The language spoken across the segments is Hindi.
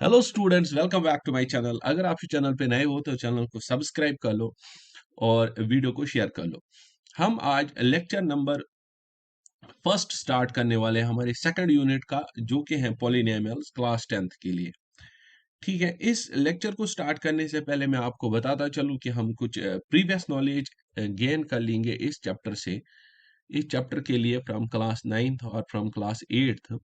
Hello students, welcome back to my channel. अगर आप इस चैनल पे नए हो तो चैनल को सब्सक्राइब कर लो और वीडियो को शेयर कर लो। हम आज लेक्चर नंबर फर्स्ट स्टार्ट करने वाले हैं हमारे सेकंड यूनिट का, जो कि है पॉलिनोमियल्स क्लास 10th के लिए। ठीक है, इस लेक्चर को स्टार्ट करने से पहले मैं आपको बताता चलूं कि हम कुछ प्रीवियस नॉलेज गेन कर लेंगे इस चैप्टर से। इस चैप्टर के लिए फ्रॉम क्लास 9th और from class 8th।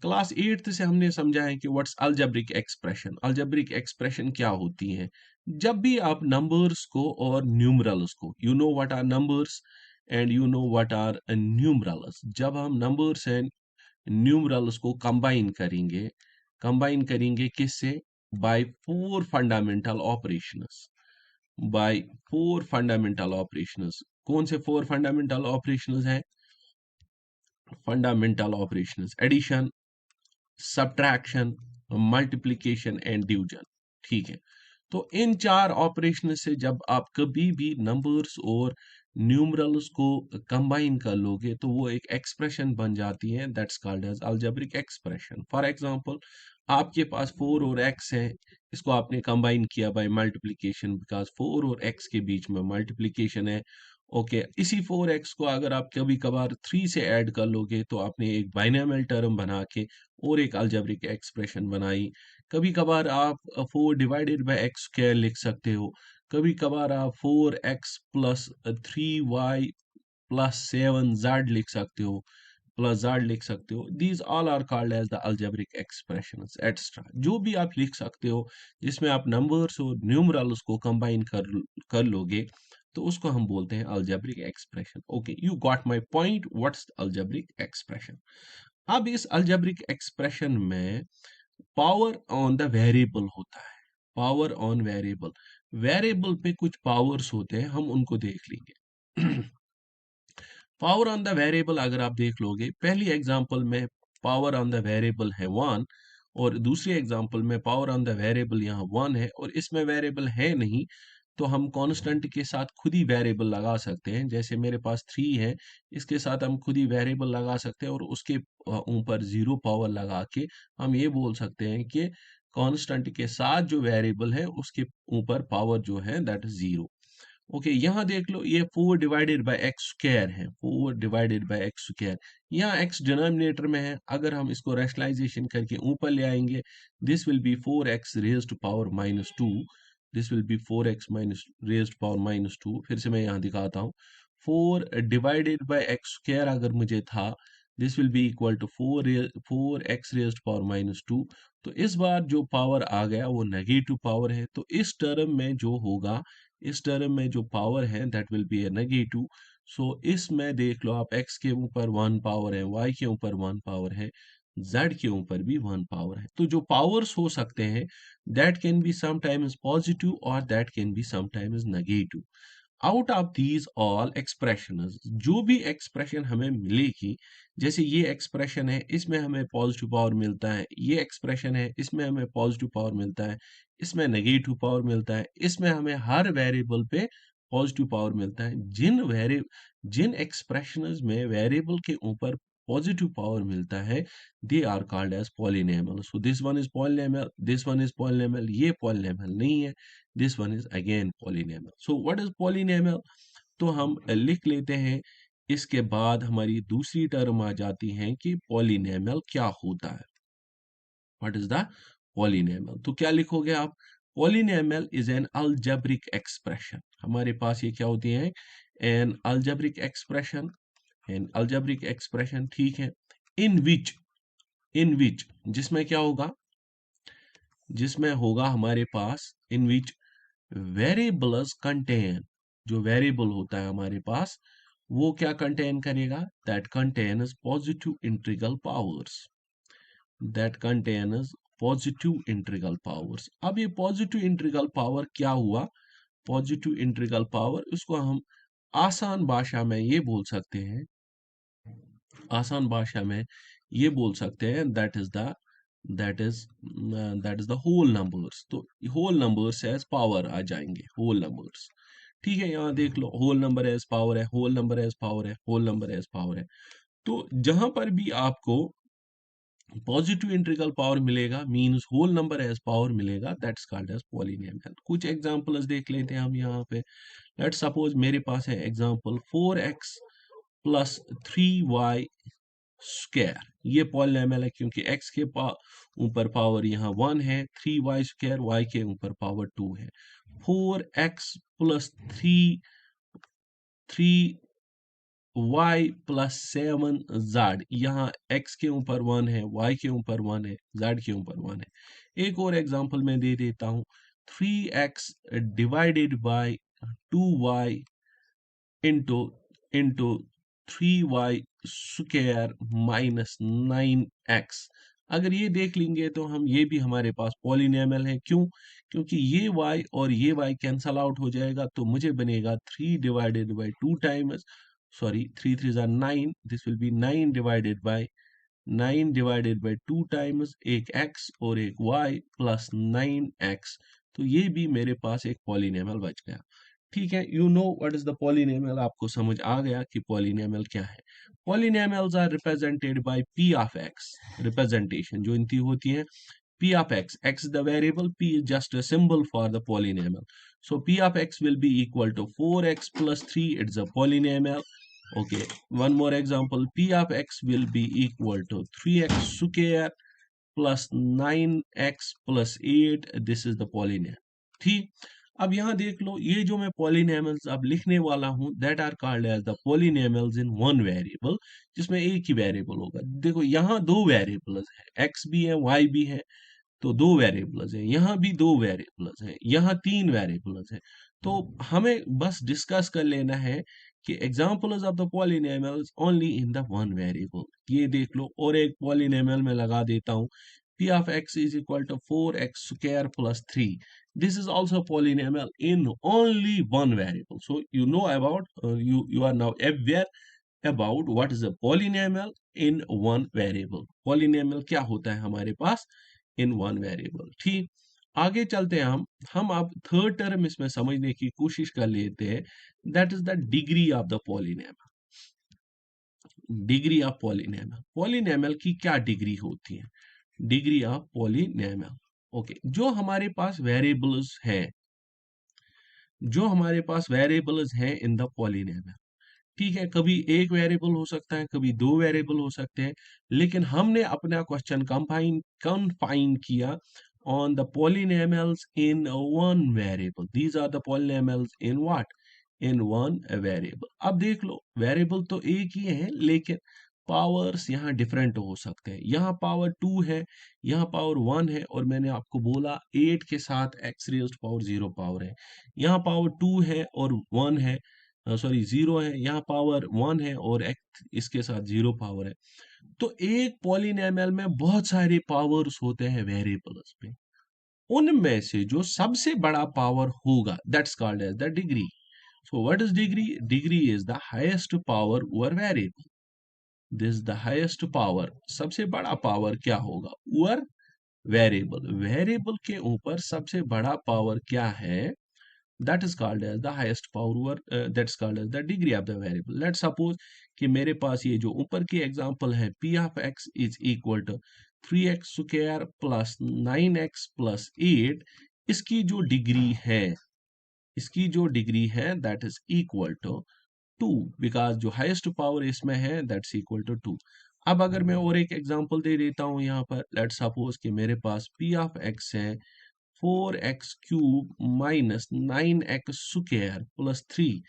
Class 8th से हमने समझा है कि what's algebraic expression. Algebraic expression क्या होती है? जब भी आप नंबर्स को और न्यूमरल्स को, you know what are numbers and you know what are numerals, जब हम नंबर्स एंड न्यूमरल्स को कंबाइन करेंगे किससे? By four fundamental operations. By four fundamental operations. कौन से फोर फंडामेंटल ऑपरेशंस हैं? Fundamental operations: addition, subtraction, multiplication and division. ठीक है, तो इन चार ऑपरेशन से जब आप कभी भी नंबर्स और न्यूमरल्स को कंबाइन कर लोगे तो वो एक एक्सप्रेशन बन जाती है, that's called as algebraic expression. For example, आपके पास 4 और x है, इसको आपने कंबाइन किया बाय मल्टीप्लिकेशन, बिकॉज 4 और x के बीच में मल्टीप्लिकेशन है। ओके, इसी 4x को अगर आप कभी कभार 3 से ऐड कर लोगे तो आपने एक बाइनोमियल टर्म बना के और एक अलजेब्रिक एक्सप्रेशन बनाई। कभी कभार आप 4 डिवाइडेड बाय एक्स स्क्वायर लिख सकते हो। कभी कभार आप 4x plus 3y plus 7z लिख सकते हो, प्लस z लिख सकते हो। These all are called as the algebraic expressions extra. जो भी आप लिख सकते हो जिसमें आप नंबर्स और न्यूमरल्स को कंबाइन कर लोगे तो उसको हम बोलते हैं algebraic expression. Okay, you got my point, what's algebraic expression. अब इस अलजेब्रिक एक्सप्रेशन में पावर ऑन द वेरिएबल होता है। पावर ऑन वेरिएबल, वेरिएबल पे कुछ पावर्स होते हैं, हम उनको देख लेंगे। पावर ऑन द वेरिएबल अगर आप देख लोगे, पहली एग्जांपल में पावर ऑन द वेरिएबल है 1 और दूसरी एग्जांपल में पावर ऑन द वेरिएबल यहाँ 1 है और इसमें वेरिएबल है नहीं, तो हम कांस्टेंट के साथ खुद ही वेरिएबल लगा सकते हैं। जैसे मेरे पास 3 है, इसके साथ हम खुद ही वेरिएबल लगा सकते हैं और उसके ऊपर 0 पावर लगा के हम ये बोल सकते हैं कि कांस्टेंट के साथ जो वेरिएबल है उसके ऊपर पावर जो है दैट इज 0। ओके, यहाँ देख लो, ये 4 डिवाइडेड बाय एक्स स्क्वायर है, 4 डिवाइडेड बाय एक्स स्क्वायर। यहाँ एक्स डिनोमिनेटर में है, अगर हम इसको रैशनलाइजेशन करके ऊपर ले आएंगे, this will be 4x raised to power -2। This will be 4x minus raised power -2। फिर से मैं यहाँ दिखाता हूँ, 4 डिवाइडेड बाय एक्स स्क्वायर अगर मुझे था, this will be equal to 4x raised power -2। तो इस बार जो पावर आ गया वो नेगेटिव पावर है, तो इस टर्म में जो होगा, इस टर्म में जो पावर है that will be a negative. So इसमें देख लो आप, x के ऊपर 1 पावर है, y के ऊपर 1 पावर है, z के ऊपर भी 1 पावर है। तो जो पावर्स हो सकते हैं that can be sometimes positive और that can be sometimes negative. Out of these all expressions, जो भी एक्सप्रेशन हमें मिलेगी, जैसे ये एक्सप्रेशन है इसमें हमें पॉजिटिव पावर मिलता है, ये एक्सप्रेशन है इसमें हमें पॉजिटिव पावर मिलता है, इसमें नेगेटिव पावर मिलता है, इसमें हमें हर वेरिएबल पे पॉजिटिव पावर मिलता है। जिन एक्सप्रेशंस में वेरिएबल के ऊपर पॉजिटिव पावर मिलता है, they are called as polynomial. So this one is polynomial, this one is polynomial, ये पॉलिनोमियल नहीं है, this one is again polynomial. So what is polynomial? तो हम लिख लेते हैं, इसके बाद हमारी दूसरी टर्म आ जाती है कि पॉलिनोमियल क्या होता है। What is the polynomial? तो क्या लिखोगे आप? Polynomial is an algebraic expression. हमारे पास ये क्या होती है? N algebraic expression, N algebraic expression. ठीक है, इन विच, इन विच जिसमें क्या होगा? जिसमें होगा हमारे पास इन विच वेरिएबल्स कंटेन, जो वेरिएबल होता है हमारे पास वो क्या कंटेन करेगा? That contains positive integral powers, that contains positive integral powers. अब ये पॉजिटिव इंटीग्रल पावर क्या हुआ? पॉजिटिव इंटीग्रल पावर, इसको हम आसान भाषा में ये बोल सकते हैं, आसान भाषा में ये बोल सकते हैं that is the, that is that is the whole numbers. तो होल नंबर्स एज पावर आ जाएंगे, होल नंबर्स। ठीक है, यहाँ देख लो, होल नंबर एज पावर है, होल नंबर एज पावर है, होल नंबर एज पावर है। तो जहां पर भी आपको पॉजिटिव इंटीग्रल पावर मिलेगा, means whole number as power मिलेगा, दैट्स कॉल्ड एज पॉलिनोमियल। कुछ एग्जांपल्स देख लेते हैं हम यहाँ पे। लेट्स सपोज मेरे पास है example 4x plus 3y square. ये पॉलिनोमियल है क्योंकि x के ऊपर पावर यहाँ 1 है, 3y स्क्वायर y के ऊपर पावर 2 है। 4x plus 3 y plus 7z, यहाँ x के ऊपर 1 है, y के ऊपर 1 है, z के ऊपर 1 है। एक और एग्जांपल मैं दे देता हूँ, 3x divided by 2y into into 3y square minus 9x। अगर ये देख लेंगे तो हम ये भी हमारे पास पॉलिनोमियल है। क्यों? क्योंकि ये y और ये y कैंसल आउट हो जाएगा, तो मुझे बनेगा 3 डिवाइडेड बाई 2 टाइम्स, सॉरी 3 3 ज़ा 9, this will B 9 divided by 2 times एक x और एक y प्लस 9x। तो ये भी मेरे पास एक पॉलिनोमियल बच गया। ठीक है, you know what is the polynomial, आपको समझ आ गया कि पॉलिनोमियल क्या है। Polynomials are represented by p of x। Representation जो इनकी होती है p of x is the variable, p is just a symbol for the polynomial. So p of x will be equal to 4x plus 3, it's a polynomial. Okay, one more example, p of x will be equal to 3x square plus 9x plus 8, this is the polynomial। ठीक, अब यहाँ देख लो, ये जो मैं पॉलिनोमियल्स अब लिखने वाला हूँ that are called as the polynomials in one variable, जिसमें एक ही वेरिएबल होगा। देखो यहाँ दो वेरिएबल्स है, x भी है y भी है, तो दो वेरिएबल्स हैं, यहाँ भी दो वेरिएबल्स हैं, यहाँ तीन वेरिएबल्स हैं। तो हमें बस डिस्कस कर लेना है कि examples of the polynomials only in the one variable. ये देख लो, और एक पॉलिनोमियल में लगा देता हूँ, p of x is equal to 4x square plus 3. This is also polynomial in only one variable. So you know about you are now aware about what is a polynomial in one variable। polynomial क्या होता है हमारे पास इन वन वेरिएबल। ठीक, आगे चलते हैं हम अब थर्ड टर्म इसमें समझने की कोशिश कर लेते हैं, that is the degree of the polynomial. Degree of polynomial, polynomial की क्या डिग्री होती है? Degree of polynomial. ओके, जो हमारे पास वेरिएबल्स है, जो हमारे पास वेरिएबल्स है इन द पॉलिनोमियल, ठीक है, कभी एक वेरिएबल हो सकता है, कभी दो वेरिएबल हो सकते हैं, लेकिन हमने अपना क्वेश्चन कंफाइन किया on the polynomials in one variable. These are the polynomials in what? In one variable. अब देख लो, वेरिएबल तो एक ही है, लेकिन पावर्स यहाँ डिफरेंट हो सकते हैं। यहाँ पावर 2 है, यहाँ पावर 1 है, और मैंने आपको बोला 8 के साथ x रेज्ड पावर 0 पावर है। यहाँ पावर 2 है और 1 है, सॉरी 0 है, यहाँ पावर 1 है और x इसके साथ 0 पावर है। तो एक पॉलिनोमियल में बहुत सारे पावर्स होते हैं वेरिएबल्स पे, उनमें से जो सबसे बड़ा पावर होगा that's called as the degree. So what is degree? Degree is the highest power over variable. This the highest power, सबसे बड़ा पावर क्या होगा ओवर वेरिएबल। वेरिएबल के ऊपर सबसे बड़ा पावर क्या है? that is called as the highest power over that's called as the degree of the variable। let's suppose कि मेरे पास ये जो ऊपर की एग्जांपल है, p of x is equal to 3x square plus 9x plus 8, इसकी जो डिग्री है, इसकी जो डिग्री है that is equal to 2, because जो हाईएस्ट पावर इसमें है दैट्स इक्वल टू 2। अब अगर मैं और एक एग्जांपल दे देता हूं यहाँ पर, लेट्स सपोज कि मेरे पास p ऑफ x है 4x cube minus 9x square plus 3।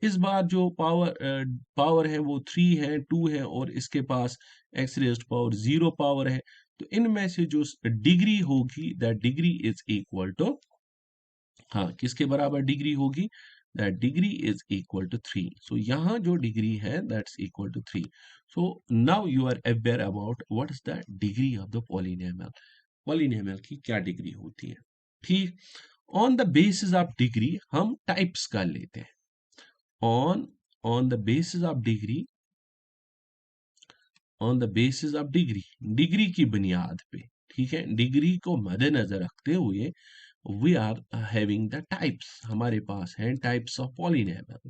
इस बार जो पावर है वो 3 है, 2 है, और इसके पास x रेज्ड पावर 0 पावर है। तो इनमें से जो डिग्री होगी that degree is equal to, हाँ, किसके बराबर डिग्री होगी? That degree is equal to 3। So यहाँ जो डिग्री है that's equal to 3। So now you are aware about what is the degree of the polynomial. Polynomial की क्या डिग्री होती है? ठीक, on the basis of degree हम टाइप्स कर लेते हैं। On the basis of degree, on the basis of degree, degree की बुनियाद पे, ठीक है, डिग्री को मद्देनजर रखते हुए we are having the types. हमारे पास हैं types of polynomial,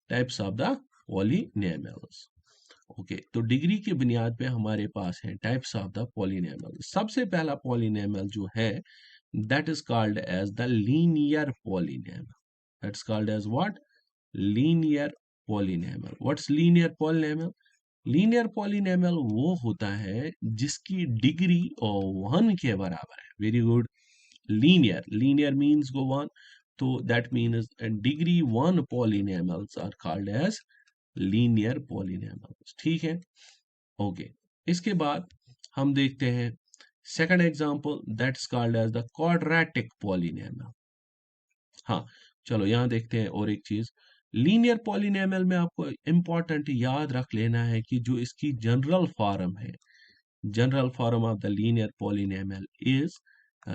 types of the polynomials. Okay, तो डिग्री की बुनियाद पे हमारे पास है टाइप्स ऑफ द पॉलिनोमियल। सबसे पहला पॉलिनोमियल जो है that is called as the linear polynomial. That's called as what? Linear polynomial. What's linear polynomial? Linear polynomial वो होता है जिसकी डिग्री और वन के बराबर है। Very good. Linear, linear means go one, तो that means degree one polynomials are called as linear polynomials. ठीक है, ओके। इसके बाद हम देखते हैं second example that's called as the quadratic polynomial. हाँ, चलो यहां देखते हैं और एक चीज। लीनियर पॉलिनोमियल में आपको इंपॉर्टेंट याद रख लेना है कि जो इसकी जनरल फॉर्म है, general form of the linear polynomial is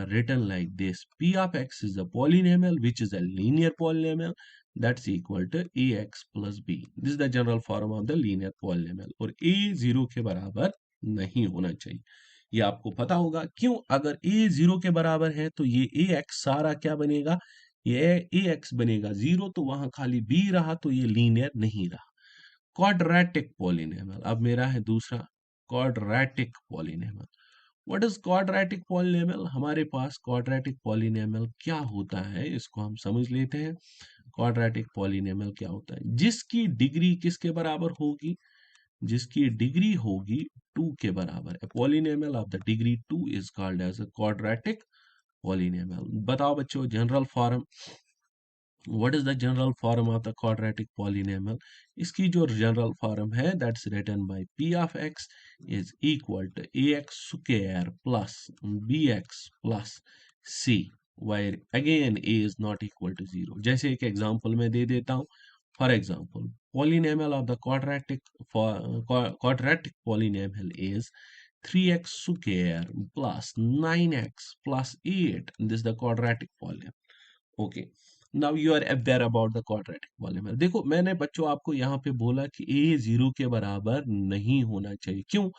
written like this: p of x is a polynomial which is a linear polynomial that's equal to ax plus b. This is the general form of the linear polynomial और a 0 के बराबर नहीं होना चाहिए। ये आपको पता होगा क्यों? अगर a 0 के बराबर है तो ये ax सारा क्या बनेगा? ये ax बनेगा 0, तो वहां खाली b रहा, तो ये लीनियर नहीं रहा। क्वाड्रेटिक पॉलिनोमियल अब मेरा है दूसरा quadratic polynomial. What is quadratic polynomial? हमारे पास क्वाड्रेटिक पॉलिनोमियल क्या होता है इसको हम समझ लेते हैं। क्वाड्रेटिक पॉलिनोमियल क्या होता है? जिसकी डिग्री किसके बराबर होगी? जिसकी डिग्री होगी 2 के बराबर। A polynomial of the degree 2 is called as a quadratic polynomial. बताओ बच्चों general form. What is the general form of the quadratic polynomial? इसकी जो जनरल फॉर्म है that's written by p of x is equal to ax square plus bx plus c, where again a is not equal to 0। जैसे एक एग्जांपल मैं दे देता हूँ। For example polynomial of the quadratic polynomial is 3x square plus 9x plus 8। This is the quadratic polynomial। Okay, now you are aware about the quadratic polymer. देखो मैंने बच्चों आपको यहाँ पे बोला कि a 0 के बराबर नहीं होना चाहिए। क्यों?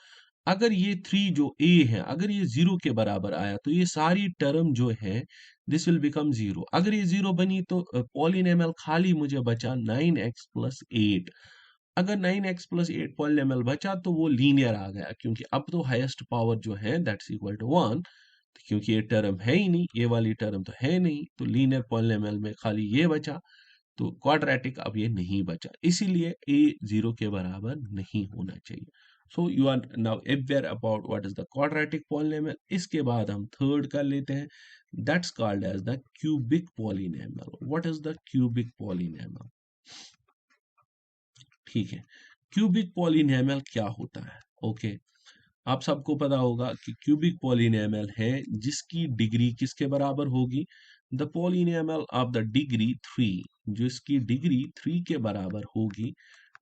अगर ये 3 जो a है अगर ये 0 के बराबर आया तो ये सारी टर्म जो है दिस विल बिकम 0। अगर ये 0 बनी तो पॉलिनोमियल खाली मुझे बचा 9x प्लस 8। अगर 9x प्लस 8 पॉलिनोमियल बचा तो वो लीनियर आ गया, क्योंकि अब तो हाईएस्ट पावर जो है दैट्स इक्वल टू 1। क्योंकि ये टर्म है ही नहीं, ये वाली टर्म तो है नहीं, तो लीनियर पॉलिनोमियल में खाली ये बचा, तो क्वाड्रेटिक अब ये नहीं बचा, इसीलिए a 0 के बराबर नहीं होना चाहिए। So you are now aware about what is the quadratic polynomial. इसके बाद हम थर्ड कर लेते हैं that's called as the cubic polynomial. What is the cubic polynomial? ठीक है, क्यूबिक पॉलिनोमियल क्या होता है? ओके, आप सबको पता होगा कि क्यूबिक पॉलिनोमियल है जिसकी डिग्री किसके बराबर होगी? The polynomial of the degree 3, जिसकी डिग्री 3 के बराबर होगी।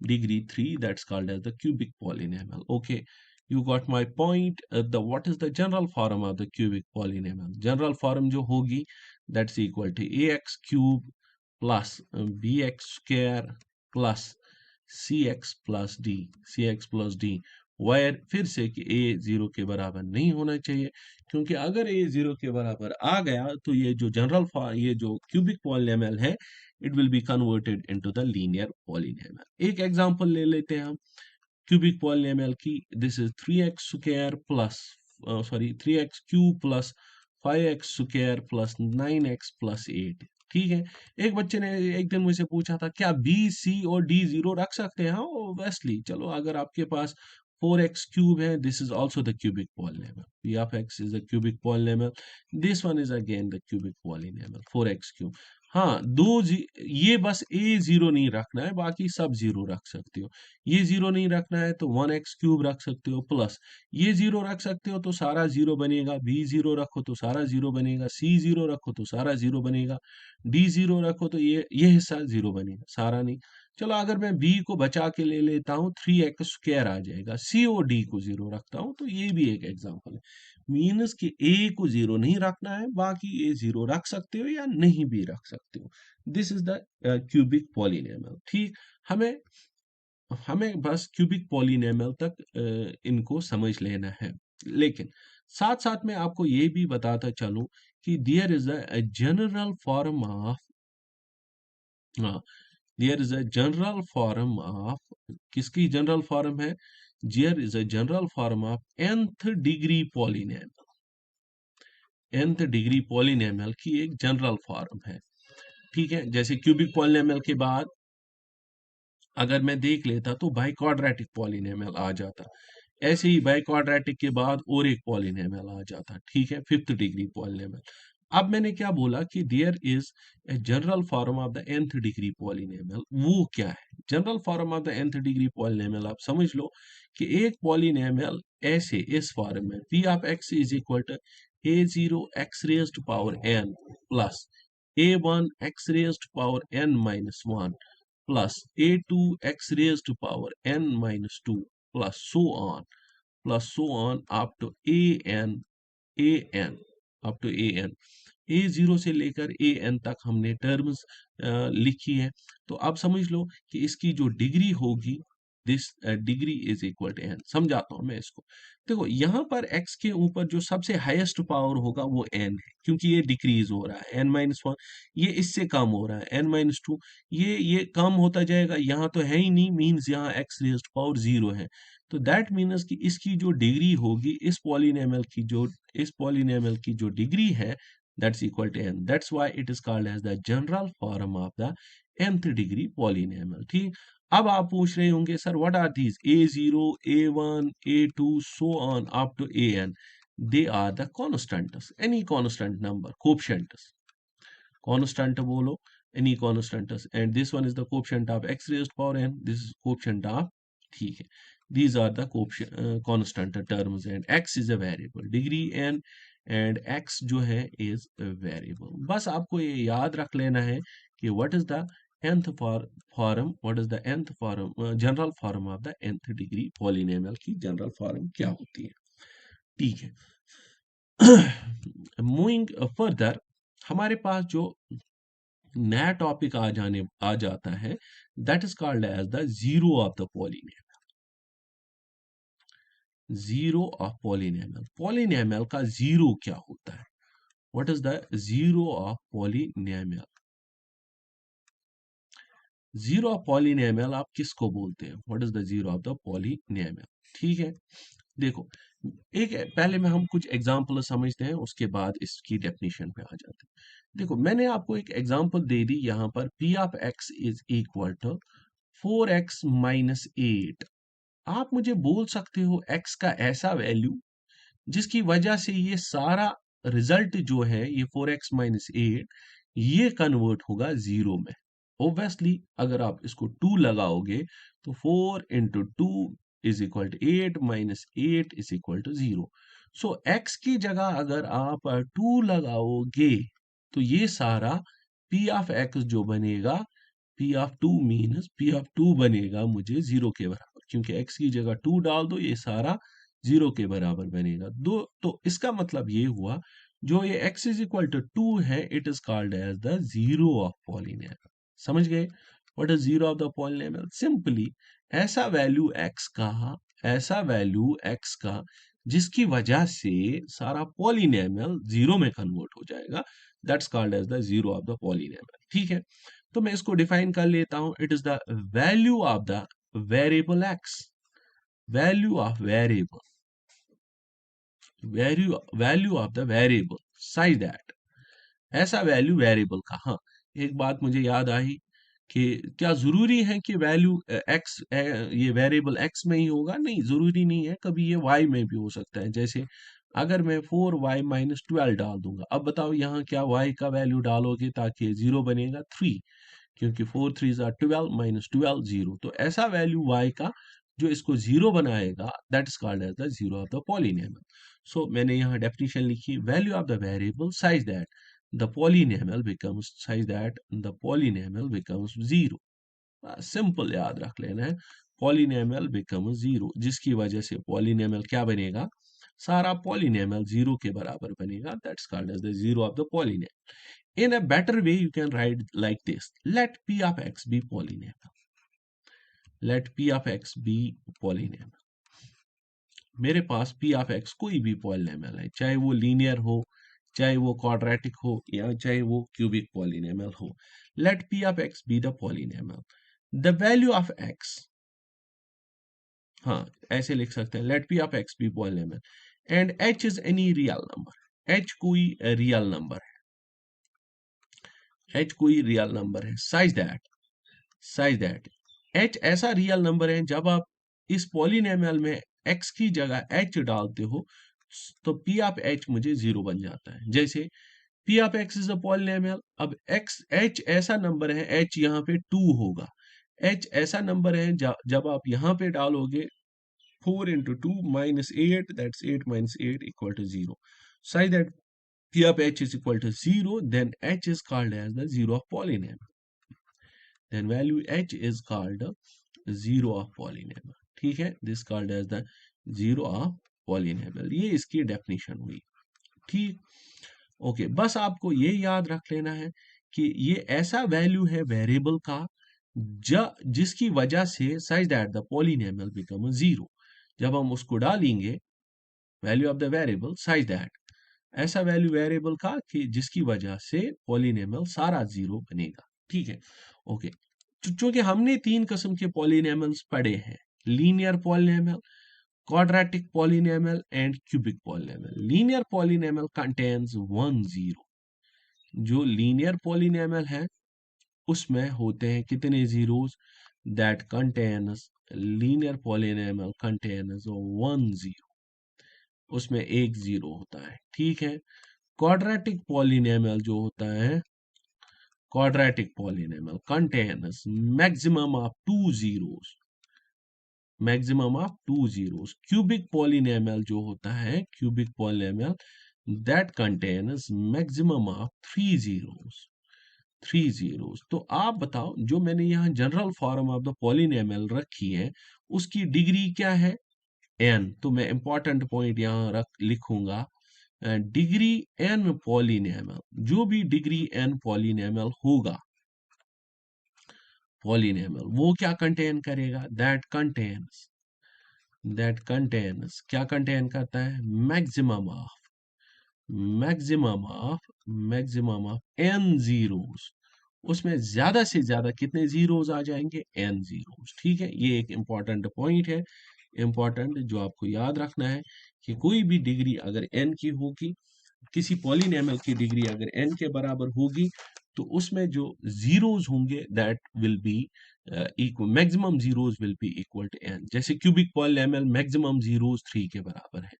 Degree 3 that's called as the cubic polynomial. Okay, you got my point. The what is the general form of the cubic polynomial? General form जो होगी that's equal to a x cube plus b x square plus c x plus d, c x plus d. वायर फिर से कि a 0 के बराबर नहीं होना चाहिए, क्योंकि अगर a 0 के बराबर आ गया तो ये जो ये जो क्यूबिक पॉलिनोमियल है it will be converted into the linear polynomial. एक एग्जांपल ले लेते हैं हम क्यूबिक पॉलिनोमियल की। This is 3x square plus 3x cube plus 5x square plus 9x plus 8। ठीक है, एक बच्चे ने एक दिन मुझसे पूछा था क्या बी सी और डी 0 रख सकते हैं? हाँ ऑब्वियसली, चलो अगर आपके पास 4x क्यूब है, this is also the cubic polynomial. p of x is the cubic polynomial, this one is again the cubic polynomial 4x cube. हाँ, ये बस a 0 नहीं रखना है, बाकी सब 0 रख सकते हो। ये 0 नहीं रखना है तो 1x क्यूब रख सकते हो, प्लस ये 0 रख सकते हो तो सारा 0 बनेगा, b 0 रखो तो सारा 0 बनेगा, c 0 रखो तो सारा 0 बनेगा, d 0 रखो तो ये हिस्सा 0 बनेगा, सारा नहीं। चलो अगर मैं b को बचा के ले लेता हूँ 3x स्क्वायर आ जाएगा, c और d को 0 रखता हूँ, तो ये भी एक एग्जांपल है। मीन्स कि a को 0 नहीं रखना है, बाकी a 0 रख सकते हो या नहीं भी रख सकते हो। This is the cubic polynomial. ठीक, हमें हमें बस क्यूबिक पॉलिनोमियल तक इनको समझ लेना है, लेकिन साथ साथ में आपको ये भी बताता चलूं कि there is a general form of there is a general form of, किसकी जनरल फॉर्म है, there is a general form of nth degree polynomial, nth degree polynomial की एक जनरल फॉर्म है। ठीक है, जैसे क्यूबिक पॉलिनोमियल के बाद अगर मैं देख लेता तो बाई क्वाड्रेटिक पॉलिनोमियल आ जाता, ऐसे ही बाई क्वाड्रेटिक के बाद और एक पॉलिनोमियल आ जाता। ठीक है, फिफ्थ डिग्री पॉलिनोमियल। अब मैंने क्या बोला कि there is a general form of the nth degree polynomial. वो क्या है general form of the nth degree polynomial? आप समझ लो कि एक पॉलिनोमियल ऐसे इस फॉर्म में p of x is equal to a0 x raised power n plus a1 x raised power n minus 1 plus a2 x raised to power n minus 2 plus so on up to an up to an a0 से लेकर an तक हमने टर्म्स लिखी है। तो आप समझ लो कि इसकी जो डिग्री होगी, this degree is equal to n। समझाता हूं मैं इसको। देखो यहां पर x के ऊपर जो सबसे हाईएस्ट पावर होगा वो n है, क्योंकि ये डिक्रीज हो रहा है, n माइनस वन, ये इससे कम हो रहा है n माइनस टू, ये कम होता जाएगा, यहाँ तो है ही नहीं, मीन्स यहाँ x रेज्ड पावर 0 है। तो दैट मीन्स कि इसकी जो डिग्री होगी इस पॉलिनोमियल की जो डिग्री है, that's equal to n, that's why it is called as the general form of the nth degree polynomial। ठीक, अब आप पूछ रहे होंगे sir what are these a0 a1 a2 so on up to an? they are the constants, any constant number, coefficients, constant बोलो, any constants, and this one is the coefficient of x raised power n, this is coefficient of, ठीक है, these are the constant terms and x is a variable, degree n and x जो है is a variable। बस आपको ये याद रख लेना है कि what is the nth form, what is the nth form, general form of the nth degree polynomial की general form क्या होती है। ठीक है, मूविंग फर्दर, हमारे पास जो नया टॉपिक आ जाता है, that is called as the zero of the polynomial. Zero of polynomial, polynomial का जीरो क्या होता है? What is the zero of polynomial? Zero of polynomial आप किसको बोलते हैं? What is the zero of the polynomial? ठीक है, देखो एक पहले में हम कुछ एग्जांपल समझते हैं, उसके बाद इसकी डेफिनेशन पे आ जाते हैं। देखो मैंने आपको एक एग्जांपल दे दी यहाँ पर, p of x is equal to 4x minus 8। आप मुझे बोल सकते हो x का ऐसा वैल्यू जिसकी वजह से ये सारा रिजल्ट जो है ये 4x माइनस 8 ये कन्वर्ट होगा जीरो में। ओब्वियसली अगर आप इसको 2 लगाओगे तो 4 into two is equal to 8 minus 8 is equal to 0। So x की जगह अगर आप 2 लगाओगे तो ये सारा p ऑफ x जो बनेगा, p of 2 means p of 2 बनेगा मुझे 0 के बराबर, क्योंकि x की जगह 2 डाल दो ये सारा 0 के बराबर बनेगा। दो तो इसका मतलब ये हुआ जो ये x इज इक्वल टू 2 है, it is called as the zero of polynomial. समझ गए? What is zero of the polynomial? Simply ऐसा वैल्यू x का, ऐसा वैल्यू x का जिसकी वजह से सारा पॉलिनोमियल जीरो में कन्वर्ट हो जाएगा, that's called as the zero of the polynomial. ठीक है, तो मैं इसको डिफाइन कर लेता हूं, it is the value of the variable x, value of variable, value of the variable such that, ऐसा वैल्यू वेरिएबल का। हाँ, एक बात मुझे याद आई कि क्या जरूरी है कि वैल्यू x ये वेरिएबल x में ही होगा? नहीं, जरूरी नहीं है, कभी ये y में भी हो सकता है। जैसे अगर मैं 4y माइनस 12 डाल दूंगा, अब बताओ यहाँ क्या y का वैल्यू डालोगे ताकि जीरो बनेगा? 3, क्योंकि 4 3 ज़ा 12 माइनस 12 जीरो। तो ऐसा वैल्यू y का जो इसको जीरो बनाएगा, that is called as the zero of the polynomial. So मैंने यहाँ डेफिनेशन लिखी, value of the variable such that the polynomial becomes, such that the polynomial becomes zero. Simple याद रख लेना है, पॉलिनोमियल बिकम्स जीरो, जिसकी वजह से पॉलिनोमियल क्या बनेगा? सारा पॉलिनोमियल जीरो के बराबर बनेगा, that's called as the zero of the polynomial. In a better way, you can write like this. Let p of x be polynomial. Let p of x be polynomial. मेरे पास p of x कोई भी polynomial है, चाहे वो लीनियर हो, चाहे वो क्वाड्रेटिक हो या चाहे वो क्यूबिक पॉलिनोमियल हो। Let p of x be the polynomial. The value of x, हाँ ऐसे लिख सकते हैं, let p of x be polynomial and h is any real number. H कोई रियल नंबर है, एच कोई रियल नंबर है, साइज दैट एच ऐसा रियल नंबर है जब आप इस पॉलिनोमियल में एक्स की जगह एच डालते हो तो पी ऑफ एच मुझे जीरो बन जाता है। जैसे P of x is a polynomial, अब एक्स एच ऐसा नंबर है, एच यहाँ पे टू होगा, एच ऐसा नंबर है जब आप यहाँ पे डालोगे 4 into 2 minus 8, that's 8 minus 8 equal to 0. Such that P of h is equal to 0, then h is called as the zero of polynomial. Then value h is called the zero of polynomial. ठीक है, this called as the zero of polynomial. ये इसकी डेफिनेशन हुई। ठीक, ओके, बस आपको ये याद रख लेना है कि ये ऐसा वैल्यू है वेरिएबल का जिसकी वजह से such that the polynomial become zero. जब हम उसको डालेंगे value of the variable such that, ऐसा वैल्यू वेरिएबल का कि जिसकी वजह से पॉलिनोमियल सारा जीरो बनेगा। ठीक है, ओके। चूंकि हमने तीन किस्म के पॉलिनोमियल्स पढ़े हैं, linear polynomial, quadratic polynomial and cubic polynomial. Linear polynomial contains one zero. जो लीनियर polynomial है उसमें होते हैं कितने zeros? That contains linear polynomial contains one zero. उसमें एक जीरो होता है। ठीक है, quadratic polynomial जो होता है, quadratic polynomial contains maximum of two zeros, maximum of two zeros. Cubic polynomial जो होता है, cubic polynomial that contains maximum of three zeros. तो आप बताओ, जो मैंने यहाँ general form of the polynomial रखी है उसकी डिग्री क्या है? एन। तो मैं इंपॉर्टेंट पॉइंट यहाँ लिखूंगा, डिग्री एन पॉलिनोमियल, जो भी डिग्री एन पॉलिनोमियल होगा, पॉलिनोमियल वो क्या कंटेन करेगा? दैट कंटेन्स क्या कंटेन करता है? Maximum of n zeros. उसमें ज्यादा से ज्यादा कितने जीरोस आ जाएंगे? N zeros. ठीक है, ये एक इंपॉर्टेंट पॉइंट है, इंपॉर्टेंट जो आपको याद रखना है कि कोई भी डिग्री अगर एन की होगी, किसी पॉलिनोमियल की डिग्री अगर एन के बराबर होगी तो उसमें जो जीरोस होंगे that will be equal, maximum zeros will be equal to n. जैसे क्यूबिक पॉलिनोमियल मैक्सिमम जीरोस 3 के बराबर है,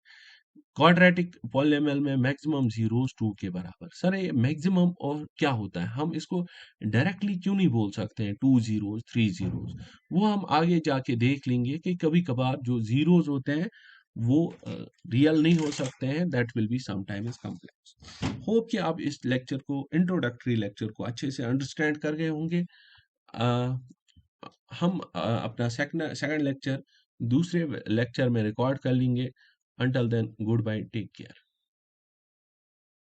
क्वाड्रेटिक पॉलिनोमियल में मैक्सिमम जीरोस 2 के बराबर। सर ये मैक्सिमम और क्या होता है, हम इसको डायरेक्टली क्यों नहीं बोल सकते हैं 2 जीरोस 3 जीरोस? वो हम आगे जाके देख लेंगे कि कभी कभार जो जीरोस होते हैं वो रियल नहीं हो सकते हैं, that will be sometimes complex. Hope कि आप इस लेक्चर को, इंट्रोडक्टरी लेक्चर को अच्छे से अंडरस्टैंड कर गए होंगे। अ, हम अपना सेकंड लेक्चर दूसरे लेक्चर में रिकॉर्ड कर लेंगे। Until then, good bye, take care.